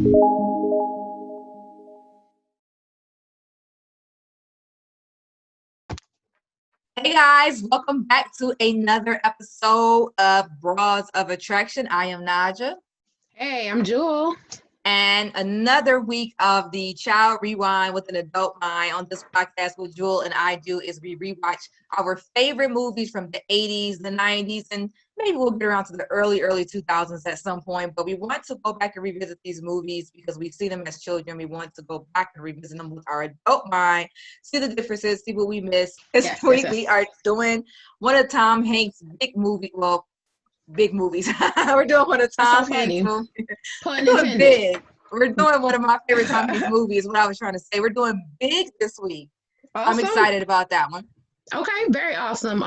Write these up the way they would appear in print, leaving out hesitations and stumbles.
Hey guys, welcome back to another episode of Bras of Attraction. I am Naja. Hey, I'm Jewel. And another week of the Child Rewind with an Adult Mind. On this podcast, what Jewel and I do is we rewatch our favorite movies from the 80s, the 90s, and maybe we'll get around to the early 2000s at some point. But we want to go back and revisit these movies because we see them as children. We want to go back and revisit them with our adult mind, see the differences, see what we missed. This week we are doing one of Tom Hanks' big movies. Well, big movies. We're doing one of Tom Hanks movies. We're doing big. We're doing one of my favorite Tom Hanks movies. What I was trying to say. We're doing Big this week. Awesome. I'm excited about that one. Okay, very awesome.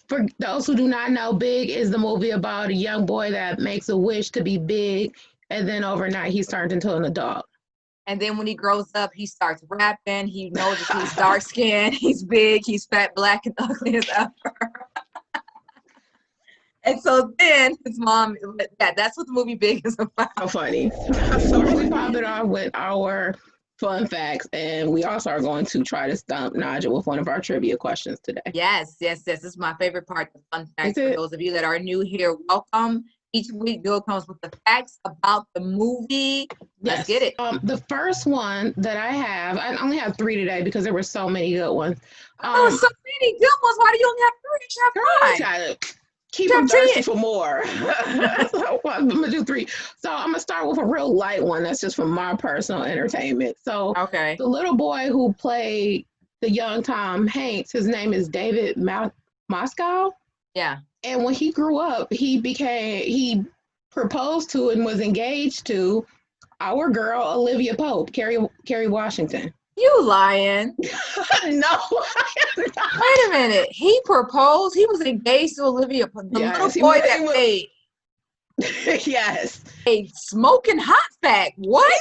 For those who do not know, Big is the movie about a young boy that makes a wish to be big, and then overnight he's turned into an adult. And then when he grows up, he starts rapping. He knows that he's dark skinned, he's big, he's fat, black, and ugly as ever. And so then his mom, that's what the movie Big is about. How funny. So we popped it off with our fun facts, and we also are going to try to stump Naja with one of our trivia questions today. Yes. This is my favorite part, the fun facts. For those of you that are new here, welcome. Each week, Bill comes with the facts about the movie. Let's get it. The first one that I have, I only have 3 today because there were so many good ones. So many good ones. Why do you only have 3? You have 5. Keep them thirsty for more. So I'm gonna do 3. So I'm gonna start with a real light one. That's just for my personal entertainment. So the little boy who played the young Tom Hanks, his name is David Moscow. Yeah. And when he grew up, he proposed to and was engaged to our girl Olivia Pope, Kerry Washington. You lying? No. Wait a minute. He proposed. He was engaged to Olivia. The little boy that played. Yes. A smoking hot fact. What?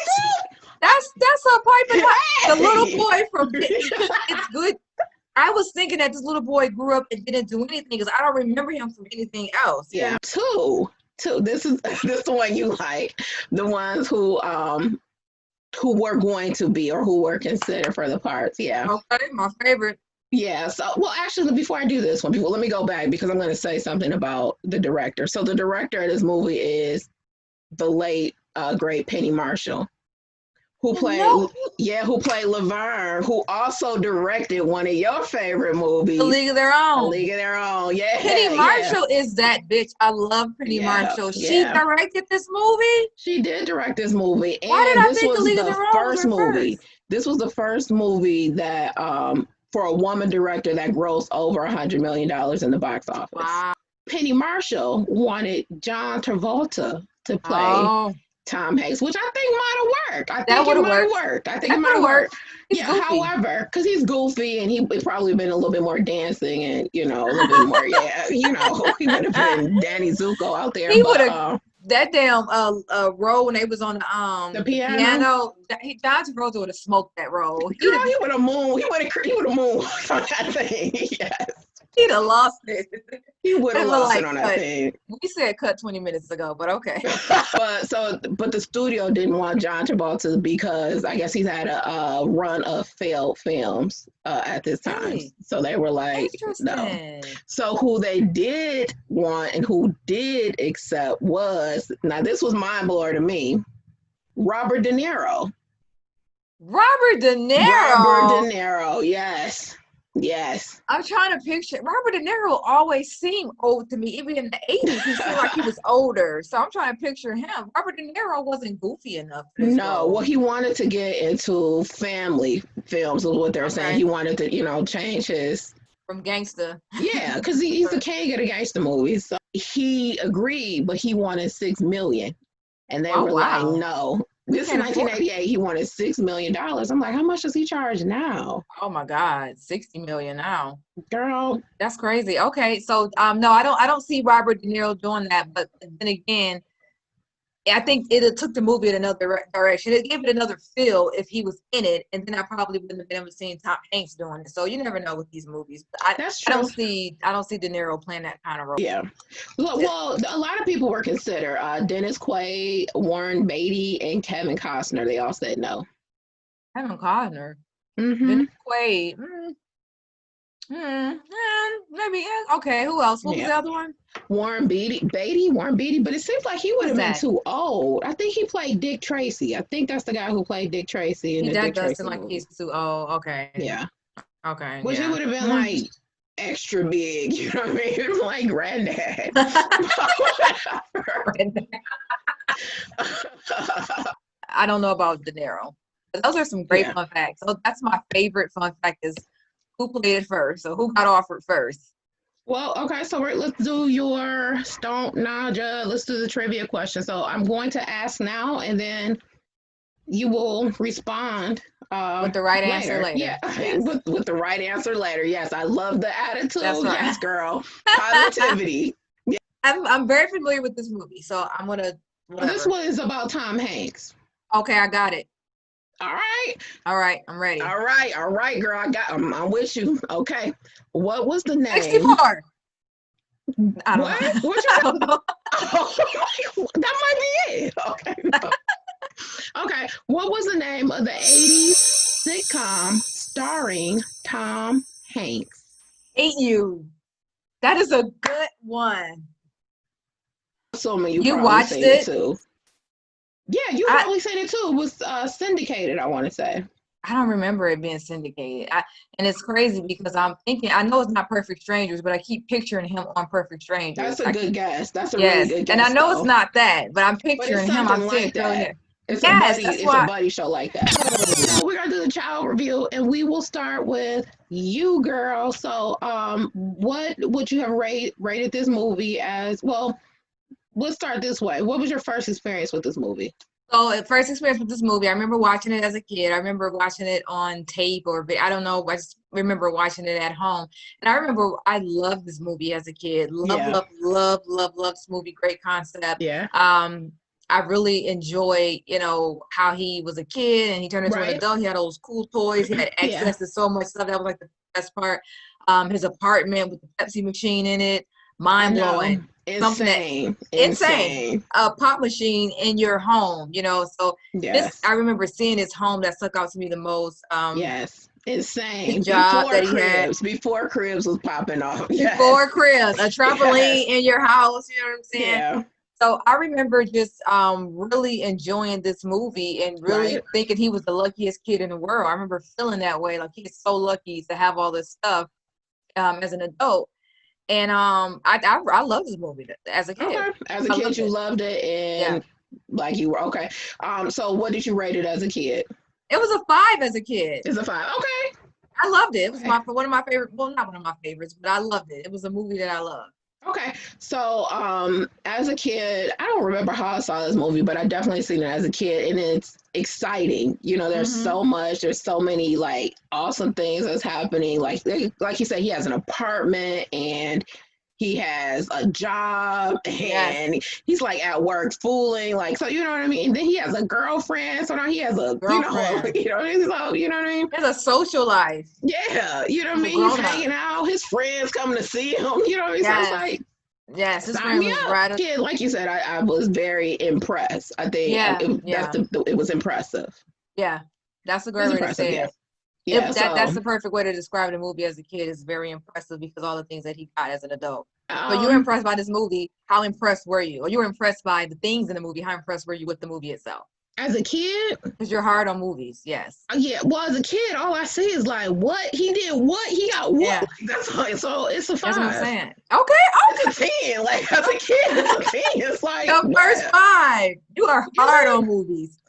That's a piping hot. The little boy from It's Good. I was thinking that this little boy grew up and didn't do anything because I don't remember him from anything else. Yeah. Two. This is the one you like. The ones who were going to be or who were considered for the parts. Yeah. Okay, my favorite. Yeah. So, well, actually, before I do this one, let me go back because I'm going to say something about the director. So the director of this movie is the late, great Penny Marshall, who played Laverne, who also directed one of your favorite movies, A League of Their Own. A League of Their Own. Yeah. Penny Marshall is that bitch. I love Penny Marshall. She directed this movie? She did direct this movie. And why did I think A League of Their Own first movie? This was the first movie that for a woman director that grossed over $100 million in the box office. Wow. Penny Marshall wanted John Travolta to play Tom Hanks, which I think might have worked. I think it might have worked. I think it might have worked. Yeah, goofy. However, because he's goofy and he probably been a little bit more dancing and, a little bit more, he would have been Danny Zuko out there. He would have, that damn role when they was on the piano. John Travolta would have smoked that role. Girl, he would have moved on that thing. Yes. He'd have lost it. He would have lost it on that thing. We said cut 20 minutes ago, but okay. But the studio didn't want John Travolta because I guess he's had a run of failed films at this time. Really? So they were like, no. So who they did want and who did accept was, now this was mind blower to me, Robert De Niro. Robert De Niro? Robert De Niro, yes. Yes. I'm trying to picture. Robert De Niro always seemed old to me. Even in the 80s, he seemed like he was older. So I'm trying to picture him. Robert De Niro wasn't goofy enough. No, well, he wanted to get into family films, is what they're saying. He wanted to, change his... From gangster. Yeah, because he's the king of the gangster movies. So he agreed, but he wanted $6 million. And they were like, no. This is 1988. He wanted $6 million. I'm like, how much does he charge now? Oh my God, $60 million now, girl. That's crazy. Okay, so no, I don't see Robert De Niro doing that. But then again, I think it took the movie in another direction. It gave it another feel if he was in it, and then I probably wouldn't have been able to see Tom Hanks doing it. So you never know with these movies. But That's I true. don't see De Niro playing that kind of role. Yeah. Well, a lot of people were considered. Dennis Quaid, Warren Beatty, and Kevin Costner. They all said no. Kevin Costner. Mm-hmm. Dennis Quaid. Maybe. Okay. Who else? What was the other one? Warren Beatty, but it seems like he would have been too old. I think he played Dick Tracy. I think that's the guy who played Dick Tracy in the Dick Tracy movie. Like he's too old. Okay. Yeah. Okay. Which it would have been like extra big, you know what I mean? Like granddad. I don't know about De Niro. But those are some great fun facts. So that's my favorite fun fact is who played it first. So who got offered first? Well, okay, so let's do your let's do the trivia question. So I'm going to ask now, and then you will respond with the right answer later. Yeah, yes. with the right answer later. Yes, I love the attitude. That's right. Yes, girl. Positivity. Yeah. I'm very familiar with this movie, so I'm gonna. This one is about Tom Hanks. Okay, I got it. All right, I'm ready. All right, girl. I'm with you. Okay. What was the name? 64. I don't know. What you know? Oh, that might be it. Okay. Okay. What was the name of the 80s sitcom starring Tom Hanks? Hate You. That is a good one. So you watched it too. Yeah, you probably seen it too. It was syndicated, I want to say. I don't remember it being syndicated. And it's crazy because I'm thinking, I know it's not Perfect Strangers, but I keep picturing him on Perfect Strangers. That's a good guess. That's a really good guess. And I know it's not that, but I'm picturing him. I'm seeing that. It's a buddy show like that. So we're gonna do the child review, and we will start with you, girl. So, what would you have rated this movie as? Well, let's start this way. What was your first experience with this movie? So, first experience with this movie, I remember watching it as a kid. I remember watching it on tape or I don't know. I just remember watching it at home. And I remember I loved this movie as a kid. Love this movie. Great concept. Yeah. I really enjoyed, how he was a kid and he turned into an adult. He had all those cool toys. He had access to so much stuff. That was like the best part. His apartment with the Pepsi machine in it. Mind blowing. Insane. A pop machine in your home, so I remember seeing his home that stuck out to me the most. Yes, insane. The job that he had before Cribs was popping off. Before Cribs, a trampoline in your house, you know what I'm saying? Yeah. So I remember just really enjoying this movie and really thinking he was the luckiest kid in the world. I remember feeling that way, like he's so lucky to have all this stuff as an adult. And I love this movie as a kid. Okay. As a kid, you loved it, and like you were okay. So what did you rate it as a kid? It was a 5 as a kid. It's a 5. Okay. I loved it. It was one of my favorite. Well, not one of my favorites, but I loved it. It was a movie that I loved. Okay. So as a kid, I don't remember how I saw this movie, but I definitely seen it as a kid, and it's exciting. There's so much. There's so many like awesome things that's happening. Like you said, he has an apartment and he has a job and he's like at work fooling, like, so you know what I mean? And then he has a girlfriend, so now he has a girlfriend. You know what I mean? So, you know what I mean? He has a social life. Yeah, you know what I mean? He's hanging out, his friends coming to see him, you know what I mean? So it's like, yes, his friend was right. Kid, like you said, I was very impressed. I think it was impressive. Yeah, that's a great way to say it. Yeah, that's the perfect way to describe the movie as a kid. Is very impressive because all the things that he got as an adult. So you were impressed by this movie. How impressed were you? Or you were impressed by the things in the movie. How impressed were you with the movie itself? As a kid? Because you're hard on movies, yes. Yeah, well, as a kid, all I see is like, what? He did what? He got what? Yeah. Like, that's all, so it's a 5. That's what I'm saying. Okay. It's a 10. Like, as a kid, it's a 10. It's like, the first 5. You are hard on movies.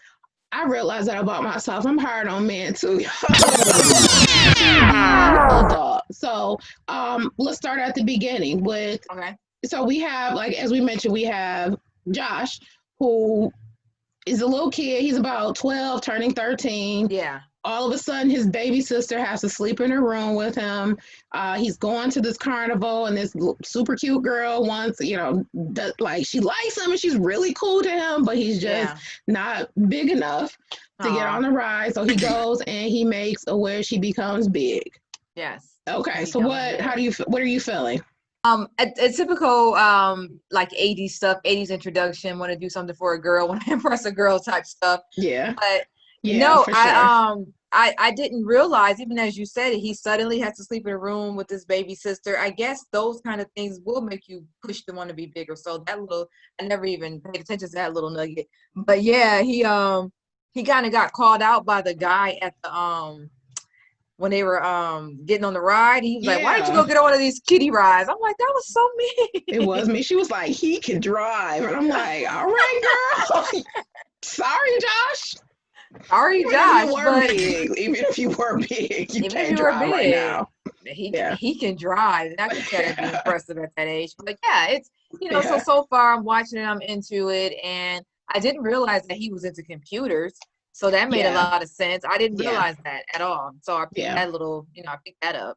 I realized that about myself. I'm hard on men too. So let's start at the beginning with so we have, like, as we mentioned, we have Josh, who is a little kid. He's about 12 turning 13. Yeah. all of a sudden his baby sister has to sleep in a room with him. He's going to this carnival, and this super cute girl wants, like, she likes him and she's really cool to him, but he's just not big enough to get on the ride. So he goes and he makes a wish. He becomes big. Yes. Okay. So what are you feeling? A typical like 80s stuff, 80s introduction, want to do something for a girl, want to impress a girl type stuff. Yeah. But yeah, no, for sure. I didn't realize, even as you said it, he suddenly has to sleep in a room with his baby sister. I guess those kind of things will make you push to want to be bigger. So that little, I never even paid attention to that little nugget. But yeah, he kind of got called out by the guy at the when they were getting on the ride. He was like, why didn't you go get on one of these kiddie rides? I'm like, that was so mean. It was me. She was like, he can drive. And I'm like, all right, girl. Sorry, Josh. Sorry, Josh. Even if you were big, you can't drive right now. He can drive. And I consider that to be impressive at that age. But yeah, it's, so far I'm watching it, I'm into it. And I didn't realize that he was into computers. So that made a lot of sense. I didn't realize that at all. So I picked that little, I picked that up.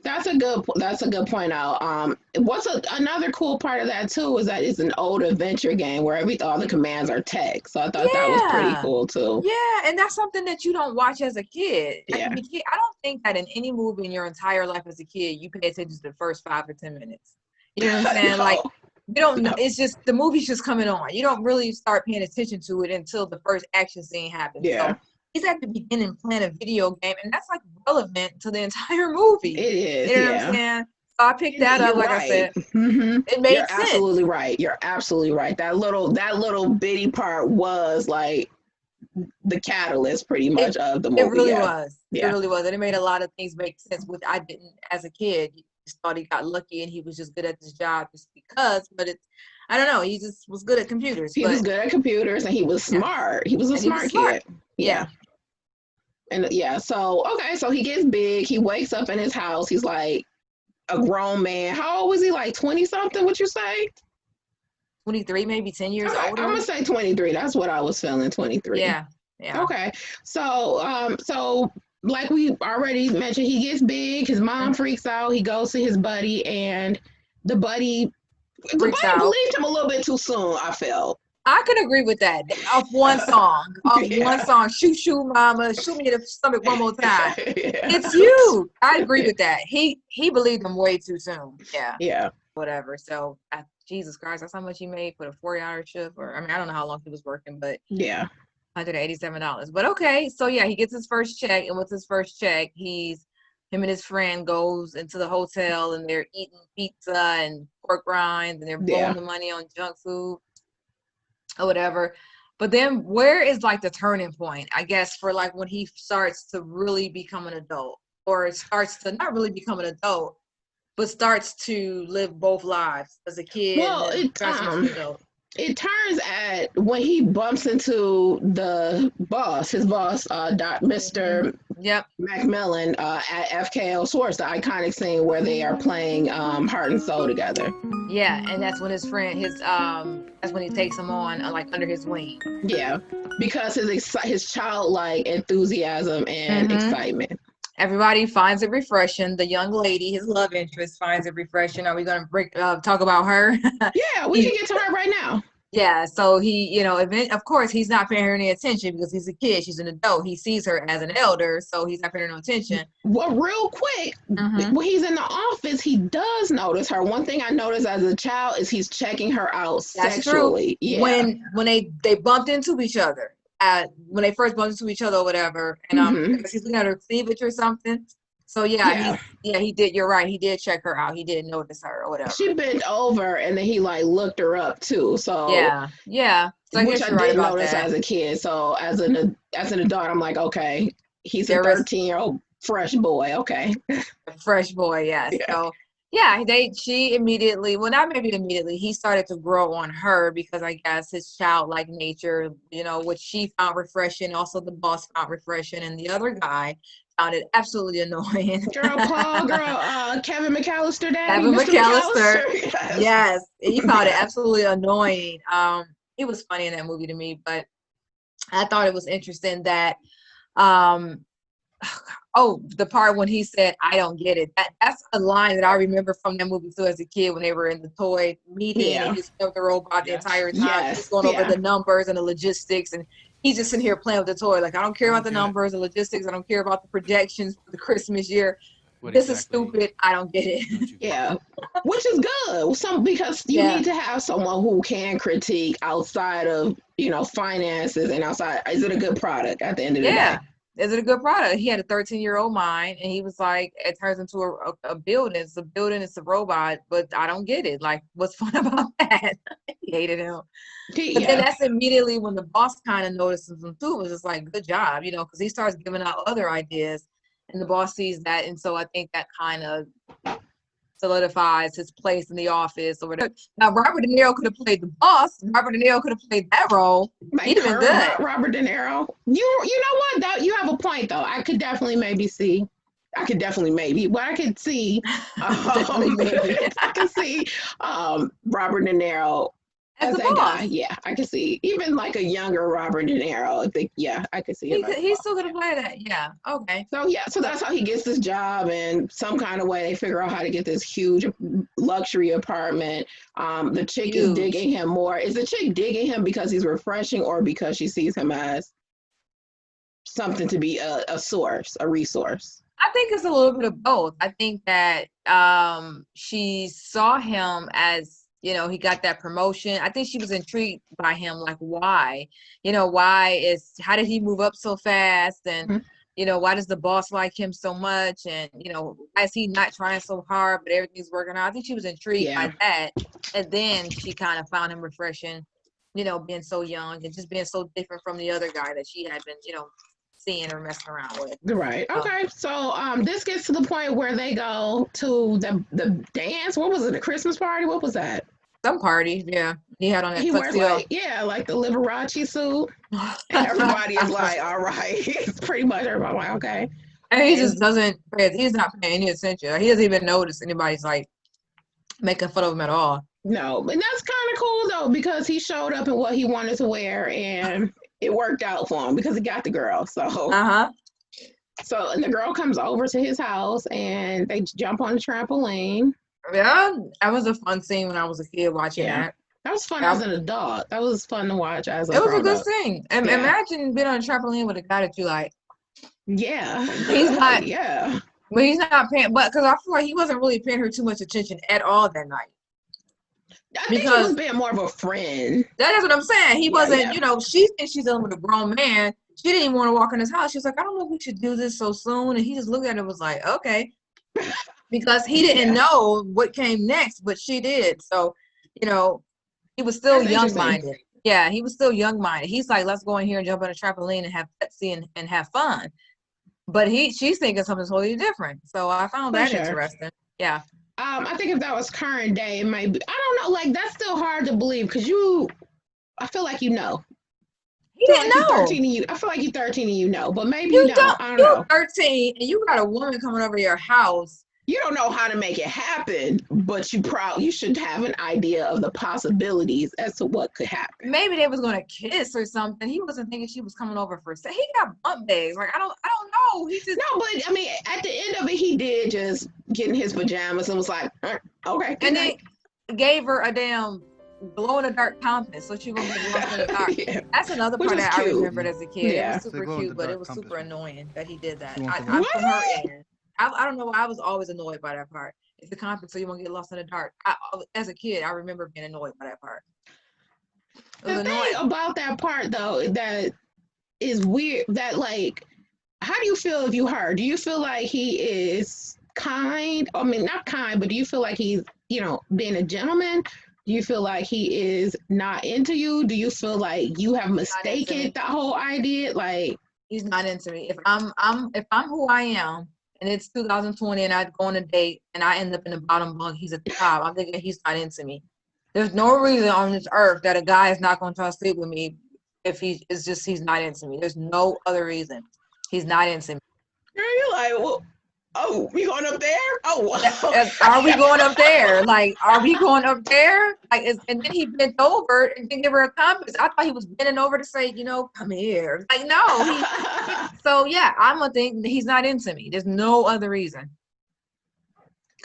That's a good point out. What's another cool part of that too is that it's an old adventure game where all the commands are text. So I thought that was pretty cool too. Yeah, and that's something that you don't watch as a kid. I don't think that in any movie in your entire life as a kid you pay attention to the first 5 or 10 minutes. You know what I'm saying? No. Like, you don't know. It's just the movie's just coming on. You don't really start paying attention to it until the first action scene happens. Yeah. So he's at the beginning playing a video game, and that's like relevant to the entire movie. It is. You know what I'm saying? So I picked that up, like I said. Mm-hmm. It made sense. Absolutely right. You're absolutely right. That little bitty part was like the catalyst, pretty much, of the movie. It really was. Yeah. It really was, and it made a lot of things make sense. Which I didn't as a kid. Just thought he got lucky and he was just good at his job just because. But I don't know. He just was good at computers. He was good at computers, and he was smart. He was a smart kid. Yeah. And so he gets big. He wakes up in his house. He's like a grown man. How old was he? Like 20 something? What you say? 23, maybe 10 years older. I'm gonna say 23. That's what I was feeling. 23. Yeah. Okay. So like we already mentioned, he gets big. His mom freaks out. He goes to his buddy, and the buddy believed him a little bit too soon, I felt. I could agree with that. Off one song. One song. Shoot, shoot, mama. Shoot me in the stomach one more time. It's you. I agree with that. He believed him way too soon. Yeah. Yeah. Whatever. So, Jesus Christ, that's how much he made for a 40-hour shift. I don't know how long he was working, but yeah. $187. But okay, so yeah, he gets his first check, and with his first check, him and his friend goes into the hotel, and they're eating pizza and pork rinds, and they're blowing the money on junk food or whatever. But then where is like the turning point, I guess, for like when he starts to really become an adult, or starts to not really become an adult, but starts to live both lives as a kid. Well, it turns at when he bumps into his boss, Mr. Macmillan at FKO Swords, the iconic scene where they are playing Heart and Soul together. Yeah, and that's when his friend, that's when he takes him on like under his wing. Yeah, because his childlike enthusiasm and excitement. Everybody finds it refreshing. The young lady, his love interest, finds it refreshing. Are we going to talk about her? Yeah, we can get to her right now. Yeah, so he, of course, he's not paying her any attention because he's a kid. She's an adult. He sees her as an elder, so he's not paying her no attention. Well, real quick, when he's in the office, he does notice her. One thing I noticed as a child is he's checking her out sexually. True. Yeah. When they bumped into each other. When they first bumped into each other or whatever, and he's looking at her cleavage or something. So he did. You're right. He did check her out. He did notice her or whatever. She bent over, and then he like looked her up too. So yeah. So I guess you're right about notice that. As a kid. So as an adult, I'm like, okay, he's a 13-year-old fresh boy. Okay, fresh boy. Yes. Yeah. So. Yeah, she immediately, well, not maybe immediately, he started to grow on her because I guess his childlike nature, which she found refreshing, also the boss found refreshing, and the other guy found it absolutely annoying. Kevin McAllister, Kevin McAllister. Yes, he found it absolutely annoying. He was funny in that movie to me, but I thought it was interesting that Oh, the part when he said, "I don't get it." That's a line that I remember from that movie too as a kid when they were in the toy meeting and he was with the robot the entire time. He's going over the numbers and the logistics, and he's just sitting here playing with the toy. Like, I don't care about the numbers, the logistics. I don't care about the projections for the Christmas year. This is stupid. I don't get it. Yeah, which is good. Because you need to have someone who can critique outside of finances and outside. Is it a good product at the end of the day? Is it a good product? He had a 13-year-old mind, and he was like, it turns into a building. It's a building. It's a robot, but I don't get it. Like, what's fun about that? He hated him. But then that's immediately when the boss kind of notices him too. It was just like, good job, because he starts giving out other ideas, and the boss sees that. And so I think that kind of solidifies his place in the office or whatever. Now, Robert De Niro could have played the boss. Robert De Niro could have played that role. He'd have been good. Robert De Niro. You know what? You have a point, though. I could definitely maybe see. I could definitely maybe. But I could see. I could see Robert De Niro as that guy. Yeah, I could see. Even like a younger Robert De Niro. I think, I could see him. He's still gonna play that. Yeah. Okay. So that's how he gets this job, and some kind of way they figure out how to get this huge luxury apartment. The chick is digging him more. Is the chick digging him because he's refreshing, or because she sees him as something to be a source, a resource? I think it's a little bit of both. I think that she saw him as, he got that promotion. I think she was intrigued by him, like, why? How did he move up so fast? And, why does the boss like him so much? And, why is he not trying so hard, but everything's working out? I think she was intrigued by that. And then she kind of found him refreshing, being so young and just being so different from the other guy that she had been, seeing or messing around with. Right. Okay. So this gets to the point where they go to the dance. What was it? The Christmas party? What was that? Some party. Yeah. He had on that tuxedo. Like the Liberace suit. And everybody is like, all right. It's pretty much everybody like, okay. And he just he's not paying any attention. He doesn't even notice anybody's like making fun of him at all. No, and that's kind of cool though, because he showed up in what he wanted to wear and it worked out for him because he got the girl. So So and the girl comes over to his house and they jump on the trampoline. Yeah, that was a fun scene when I was a kid watching that. That was fun as an adult. That was fun to watch as a It was a good scene. And imagine being on a trampoline with a guy that you like. Yeah. He's not. But he's not paying. But because I feel like he wasn't really paying her too much attention at all that night. I think he was being more of a friend. That is what I'm saying. He wasn't, she thinks she's dealing with a grown man. She didn't even want to walk in his house. She was like, I don't know if we should do this so soon. And he just looked at it and was like, okay. Because he didn't know what came next, but she did. So, he was still young-minded. Yeah, he was still young-minded. He's like, let's go in here and jump on a trampoline and have Pepsi and have fun. But she's thinking something totally different. So I found that interesting. Yeah. I think if that was current day, it might be. I don't know. Like, that's still hard to believe because I feel like He didn't know. I feel like you're 13 and but maybe you don't. I don't know. You're 13 and you got a woman coming over your house. You don't know how to make it happen, but you should have an idea of the possibilities as to what could happen. Maybe they was going to kiss or something. He wasn't thinking she was coming over for sex. He got bump bags. Like, I don't know. He just but I mean, at the end of it, he did just get in his pajamas and was like, okay. And then gave her a damn glow in the dark compass, so she wouldn't get lost in the dark. That's another part that I remembered as a kid. It was super cute, but it was super annoying that he did that. I put her in. I don't know why I was always annoyed by that part. It's a compass, so you won't get lost in the dark. As a kid, I remember being annoyed by that part. The thing about that part, though, that is weird, that, like, how do you feel if you heard? Do you feel like he is kind? I mean, not kind, but do you feel like he's, being a gentleman? Do you feel like he is not into you? Do you feel like you have mistaken the whole idea? Like, he's not into me. If I'm who I am, and it's 2020 and I go on a date and I end up in the bottom bunk, he's at the top, I'm thinking he's not into me. There's no reason on this earth that a guy is not going to try to sleep with me if he's not into me. There's no other reason. He's not into me. You're like, well, Oh, we going up there? Oh, Are we going up there? Like, are we going up there? Like, and then he bent over and didn't give her a compliment. I thought he was bending over to say, come here. Like, no, so yeah, I'm gonna think he's not into me. There's no other reason.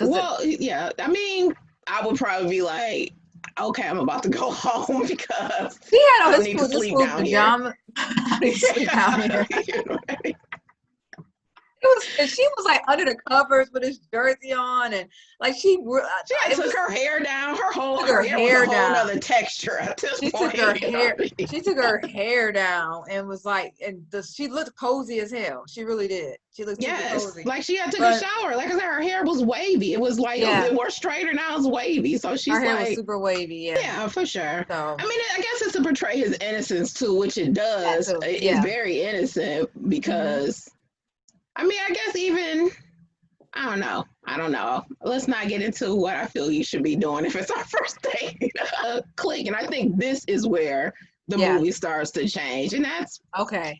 Well, yeah, I mean, I would probably be like, okay, I'm about to go home because he had I need to sleep down pajama. I need to sleep down here. She was like under the covers with his jersey on, and like she took her hair down. Her hair was a whole other texture at this point. She took her hair down and was like, she looked cozy as hell. She really did. She looked super cozy. Like she had took a shower. Like I said, her hair was wavy. It was like it was straighter, now it's wavy. So she's her hair was super wavy. Yeah, for sure. So, I mean, I guess it's to portray his innocence too, which it does. It's very innocent because. I mean, I guess even, I don't know. Let's not get into what I feel you should be doing if it's our first date. Click. And I think this is where the movie starts to change. And that's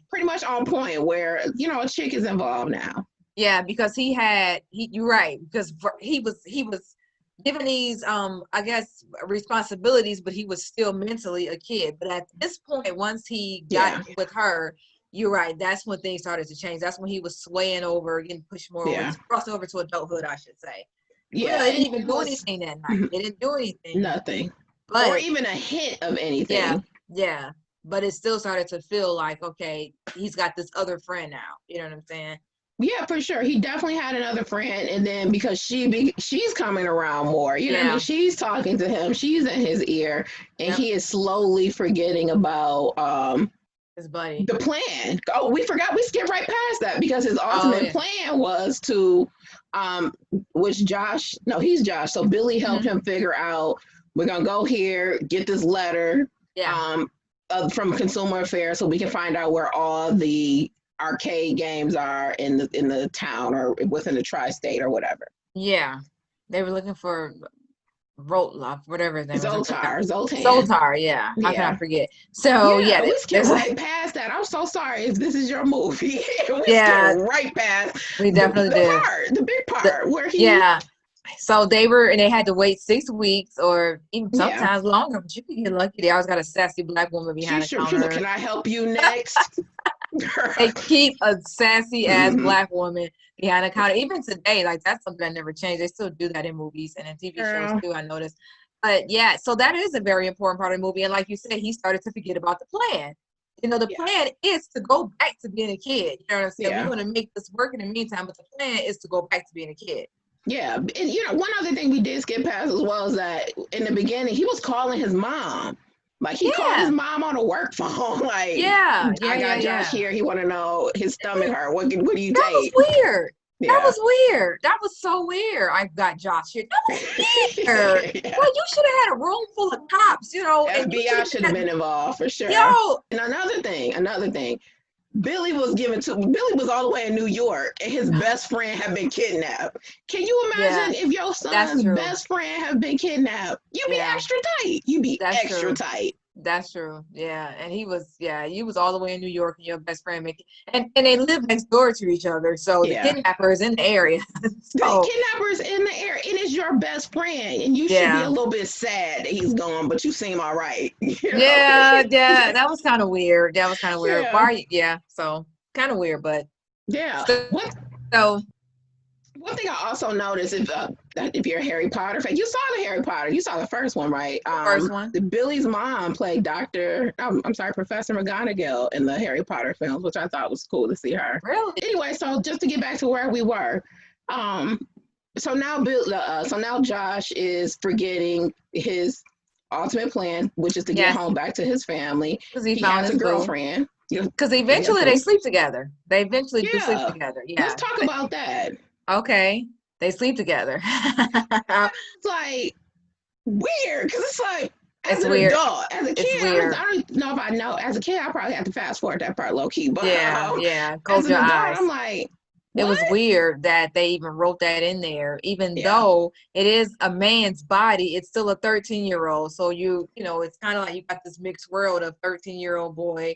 pretty much on point where, a chick is involved now. Yeah, because you're right. Because he was given these, I guess, responsibilities, but he was still mentally a kid. But at this point, once he got with her, you're right. That's when things started to change. That's when he was swaying over, getting pushed more over, crossed over to adulthood, I should say. Yeah, they didn't even do anything that night. They didn't do anything. Nothing. Or even a hint of anything. Yeah. But it still started to feel like, okay, he's got this other friend now. You know what I'm saying? Yeah, for sure. He definitely had another friend, and then because she's coming around more, what I mean? She's talking to him, she's in his ear, and he is slowly forgetting about his buddy. The plan. Oh, we skipped right past that because his ultimate plan was to, he's Josh. So Billy helped him figure out, we're gonna go here, get this letter, from Consumer Affairs, so we can find out where all the arcade games are in the town or within the tri-state or whatever. Yeah, they were looking for Rotloff, whatever his name Zoltan. Yeah. How can I forget? So we skipped right past that. I'm so sorry if this is your movie. We skipped right past. We definitely did. The big part where he. Yeah. So they had to wait 6 weeks or even sometimes longer, but you could get lucky. They always got a sassy black woman behind the counter. Can I help you next? They keep a sassy ass black woman behind the counter. Even today, like that's something that never changed. They still do that in movies and in TV shows too, I noticed. But yeah, so that is a very important part of the movie. And like you said, he started to forget about the plan. The plan is to go back to being a kid. You know what I'm saying? We're going to make this work in the meantime, but the plan is to go back to being a kid. Yeah. And one other thing we did skip past as well is that in the beginning, he was calling his mom. Like he called his mom on a work phone. Like, I got Josh here. He want to know his stomach hurt. What do you take? That was weird. Yeah. That was weird. That was so weird. I got Josh here. That was weird. Well, you should have had a room full of cops, FBI should have been involved for sure. And another thing. Billy was all the way in New York and his best friend had been kidnapped. Can you imagine if your son's best friend had been kidnapped? You'd be extra tight. You'd be extra tight. That's true. Yeah. And he was all the way in New York and your best friend and they live next door to each other. So the kidnapper is in the area. The kidnapper's in the area. It is your best friend. And you should be a little bit sad that he's gone, but you seem all right. Yeah. That was kind of weird. Why? Yeah. So kind of weird, but one thing I also noticed, if you're a Harry Potter fan, you saw the first one, right? First one. Billy's mom played Professor McGonagall in the Harry Potter films, which I thought was cool to see her. Really? Anyway, so just to get back to where we were, so now Josh is forgetting his ultimate plan, which is to get home back to his family. He has a girlfriend. Because eventually they sleep together. They eventually do sleep together. Yeah. Let's talk about that. Okay, they sleep together. It's like weird because it's like as an weird. adult, as a kid, I don't know if I know. As a kid, I probably had to fast forward that part low key. But close your eyes. I'm like, it was weird that they even wrote that in there, even though it is a man's body. It's still a 13-year-old, so it's kind of like you got this mixed world of 13-year-old boy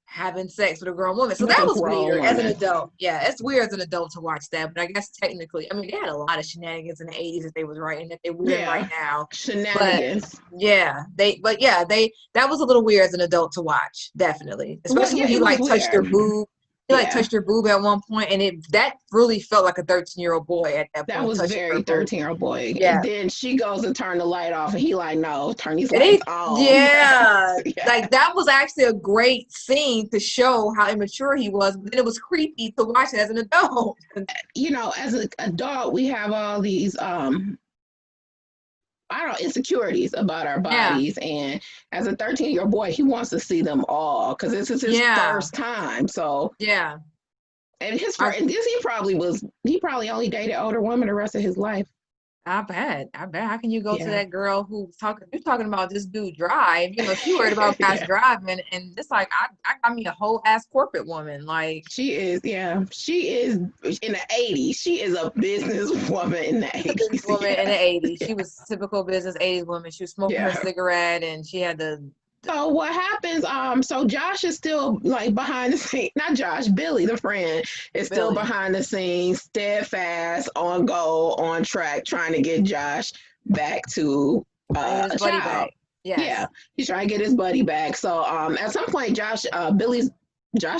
having sex with a grown woman. So With that a was grown weird as an woman. adult. Yeah, it's weird as an adult to watch that. But I guess technically, I mean, they had a lot of shenanigans in the 80s that they was writing that they wouldn't right now. Shenanigans. But that was a little weird as an adult to watch, definitely. Especially when he like touched her boob. He like touched her boob at one point, and that really felt like a 13-year-old boy at that point. That was very 13-year-old boy. Yeah. And then she goes to turn the light off, and he like, no, turn these lights on. Yeah. Like that was actually a great scene to show how immature he was, but then it was creepy to watch it as an adult. You know, as an adult, we have all these insecurities about our bodies, and as a 13-year-old boy, he wants to see them all because this is his first time. So and his first, and this he probably only dated older women the rest of his life. I bet. How can you go to that girl who's you're talking about this dude drive? You know, she worried about guys driving, and it's like I got me a whole ass corporate woman. Like she is in the 80s. She is a businesswoman in the 80s. In the 80s. She was typical business 80s woman. She was smoking her cigarette, and she had the. So what happens? So Josh is still like behind the scenes. Not Josh, Billy, the friend, is still behind the scenes, steadfast, on goal, on track, trying to get Josh back to his buddy back. Yeah, he's trying to get his buddy back. So at some point, Billy's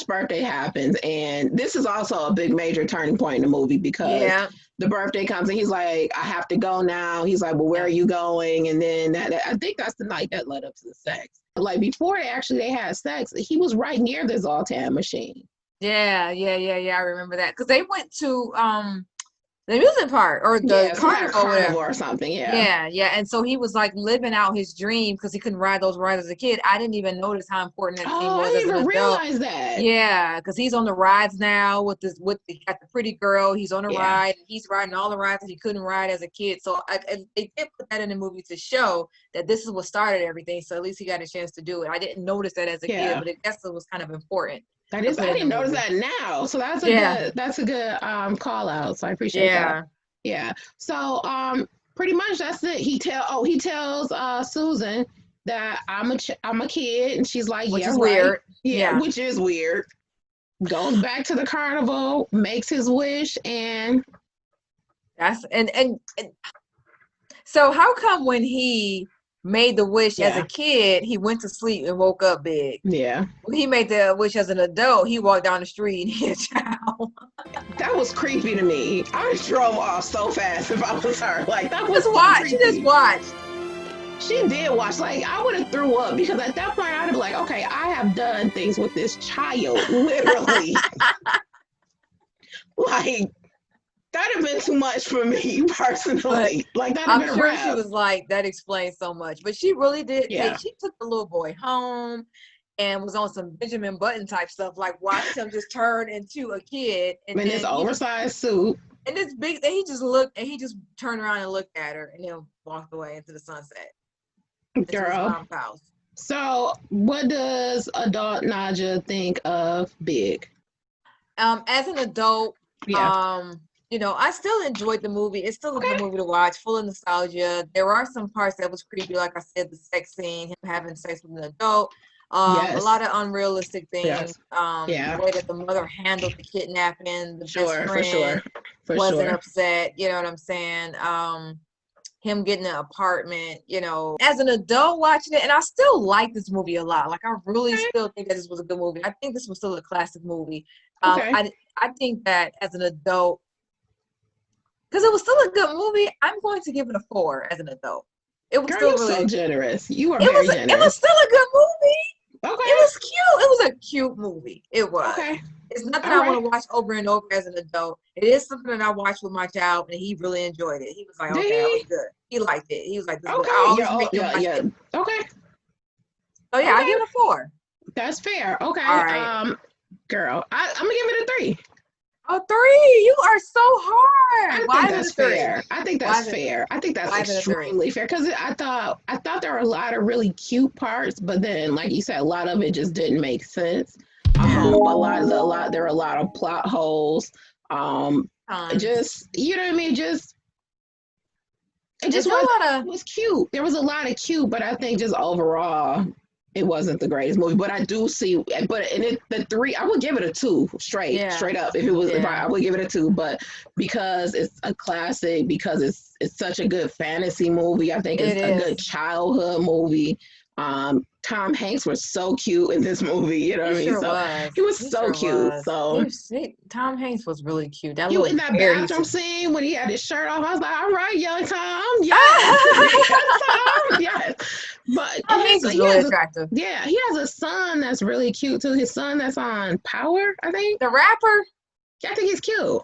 birthday happens, and this is also a big major turning point in the movie because the birthday comes and he's like, I have to go now. He's like, well, where are you going? And then I think that's the night that led up to the sex. Like before they had sex, he was right near the Zoltan machine. Yeah. I remember that because they went to the amusement park or the carnival or something. Yeah. And so he was like living out his dream because he couldn't ride those rides as a kid. I didn't even notice how important that scene was. I didn't even realize that. Yeah, because he's on the rides now got the pretty girl. He's on a ride. He's riding all the rides that he couldn't ride as a kid. So they did put that in the movie to show that this is what started everything. So at least he got a chance to do it. I didn't notice that as a kid, but I guess it was kind of important. I didn't notice that now. So that's a good call out. So I appreciate that. Yeah. So pretty much that's it. He tells Susan that I'm a kid, and she's like, which is weird. Yeah, which is weird. Goes back to the carnival, makes his wish, and that's and so how come when he made the wish as a kid, he went to sleep and woke up big? Yeah. When he made the wish as an adult, he walked down the street and hit a child. That was creepy to me. I drove off so fast if I was her. Like that was She just watched. She did watch. Like I would have threw up because at that point I'd be like, okay, I have done things with this child, literally. Like that'd have been too much for me personally. Like that. I'm sure she was like, that explains so much. But she really did. She took the little boy home and was on some Benjamin Button type stuff, like watched him just turn into a kid and in this oversized suit. And this big, and he just looked, and he just turned around and looked at her, and then walked away into the sunset. Girl. So, what does adult Naja think of Big? As an adult, you know, I still enjoyed the movie. It's still a good movie to watch, full of nostalgia. There are some parts that was creepy, like I said, the sex scene, him having sex with an adult. A lot of unrealistic things. The way that the mother handled the kidnapping, the best friend wasn't upset. You know what I'm saying? Him getting an apartment, you know, as an adult watching it, and I still like this movie a lot. Like I really still think that this was a good movie. I think this was still a classic movie. I think that as an adult, because it was still a good movie, I'm going to give it a 4 as an adult. It was still really so generous. You are very generous. It was still a good movie. Okay. It was cute. It was a cute movie. It was. Okay. It's nothing I want to watch over and over as an adult. It is something that I watched with my child, and he really enjoyed it. He was like, "Okay, that was good." He liked it. He was like, "This is I always make him watch it." Okay. So yeah, I give it a 4. That's fair. Okay. All right. Girl, I'm gonna give it a 3. A 3? You are so hard. I think that's fair. I think that's fair. I think that's extremely fair because I thought there were a lot of really cute parts, but then, like you said, a lot of it just didn't make sense. There were a lot of plot holes. Just you know what I mean. It was cute. There was a lot of cute, but I think just overall, it wasn't the greatest movie, but I do see, the 3, I would give it a 2 straight up. If it was, if I would give it a 2, but because it's a classic, because it's such a good fantasy movie, I think it's a good childhood movie. Tom Hanks was so cute in this movie, you know what I mean? So he was so cute. So Tom Hanks was really cute. That in that bathroom scene when he had his shirt off, I was like, all right, young Tom, yes, Tom, yes. But Tom Hanks is really attractive. Yeah, he has a son that's really cute too. His son that's on Power, I think. The rapper? Yeah, I think he's cute.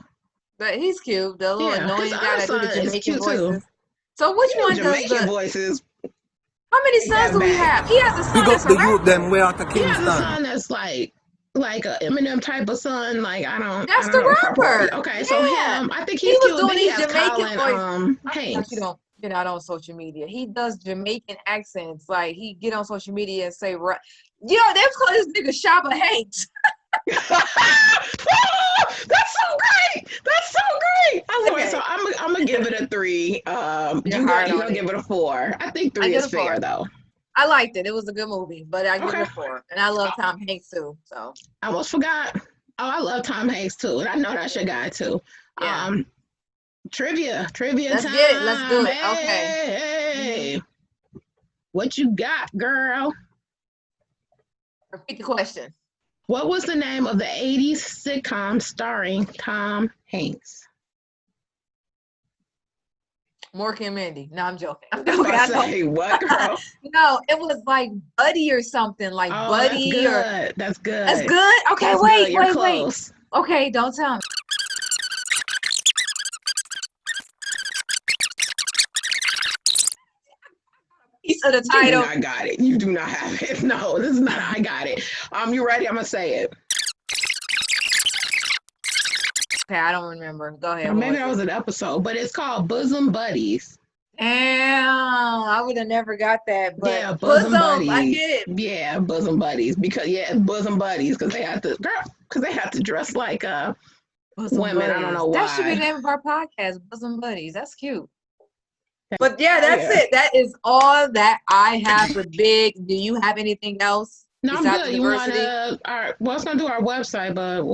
But he's cute. The little annoying guy that do the Jamaican voices. Too. So which one Jamaican does the voices? How many sons do we have? He has a son that's a rapper. Them way out of Kingston. He has a son that's like a Eminem type of son. Like That's the rapper. Okay, so him, I think he was doing his Jamaican voice. Hanks. You don't get out on social media. He does Jamaican accents. Like he get on social media and say, "Yo, they call this nigga Shabba Hanks." That's so great. That's so great. So I'm gonna give it a 3. You're gonna give it a 4. I think 3 is fair though. I liked it. It was a good movie, but I give it a 4. And I love Tom Hanks too. So I almost forgot. Oh, I love Tom Hanks too, and I know that's your guy too. Yeah. Trivia time. Let's get it. Let's do it. Hey. What you got, girl? Repeat the question. What was the name of the 80s sitcom starring Tom Hanks? Mork and Mindy. No, I'm joking. What, girl? No, it was like Buddy or something. Like Buddy. That's good. That's good? Okay, wait. Close. Okay, don't tell me. Piece of the title. I got it. You do not have it. No, this is not. I got it. You ready? I'm gonna say it. Okay, I don't remember. Go ahead. Maybe that was an episode, but it's called Bosom Buddies. Damn, I would have never got that. But yeah, bosom buddies. I get it. Yeah, bosom buddies bosom buddies because they have to dress like women. Buddies. I don't know why. That should be the name of our podcast, Bosom Buddies. That's cute. But yeah, that's it. That is all that I have for Big. Do you have anything else? No, I'm good. You want to? I was gonna do our website, but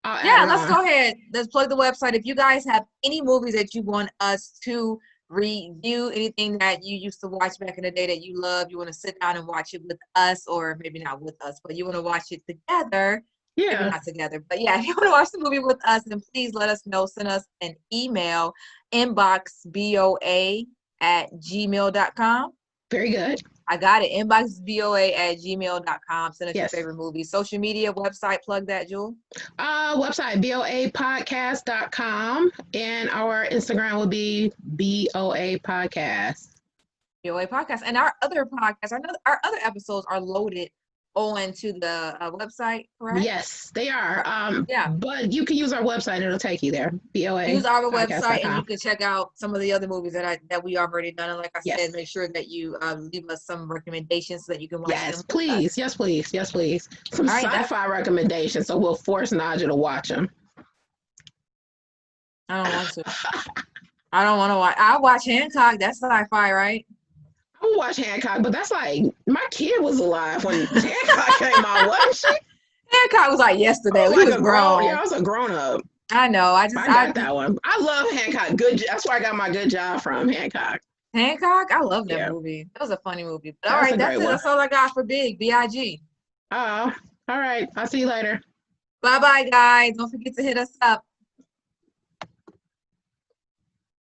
let's go ahead. Let's plug the website. If you guys have any movies that you want us to review, anything that you used to watch back in the day that you love, you want to sit down and watch it with us, or maybe not with us, but you want to watch it together. Yeah, maybe not together, but yeah, if you want to watch the movie with us, then please let us know. Send us an email, inboxboa@gmail.com. Very good. I got it. Inboxboa@gmail.com. Send us your favorite movies. Social media, website, plug that, Jewel. Website, boapodcast.com. And our Instagram will be BOA Podcast. BOA Podcast. And our other podcasts, our other episodes are loaded onto the website, correct? Yes, they are. Yeah. But you can use our website. It'll take you there. BOA. Use our website and you can check out some of the other movies that we already done. And like I said, make sure that you leave us some recommendations so that you can watch them. Yes, please. Yes, please. Yes, please. Some sci-fi recommendations, so we'll force Naja to watch them. I don't want to. I don't want to watch. I watch Hancock. That's sci-fi, right? I watch Hancock, but that's like my kid was alive when Hancock came out, wasn't she? Hancock was like yesterday. We was grown. Yeah, I was a grown up. I know. I got that one. I love Hancock. Good. That's where I got my good job from. Hancock. Hancock. I love that movie. That was a funny movie. But all right, that's it. That's all I got for Big. BIG. All right. I'll see you later. Bye, guys. Don't forget to hit us up.